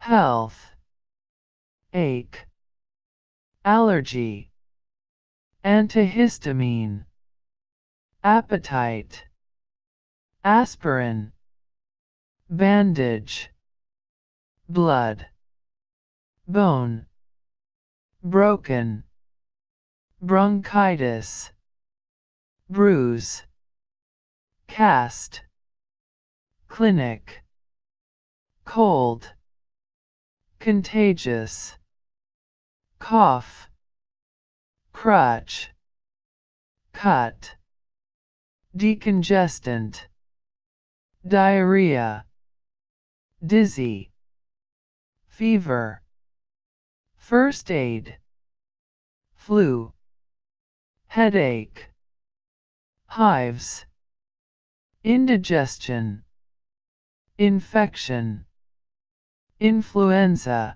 health, ache, allergy, antihistamine, appetite, aspirin, bandage, blood, bone, broken, bronchitis, bruise, cast, clinic, cold, contagious, cough, crutch, cut, decongestant, diarrhea, dizzy, fever, first aid, flu, headache, hives, indigestion, infection, influenza,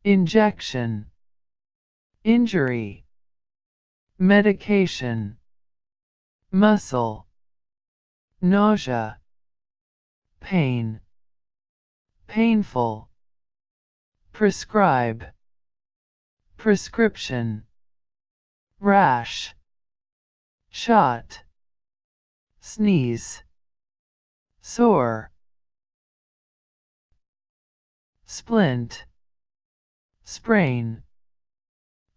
injection, injury, medication, muscle, nausea, pain, painful, prescribe, prescription, rash, shot, sneeze, sore, splint, sprain,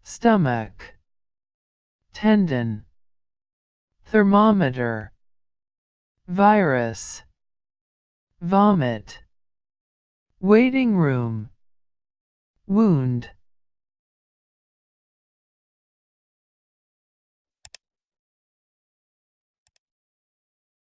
stomach, tendon, thermometer, virus, vomit, waiting room, wound,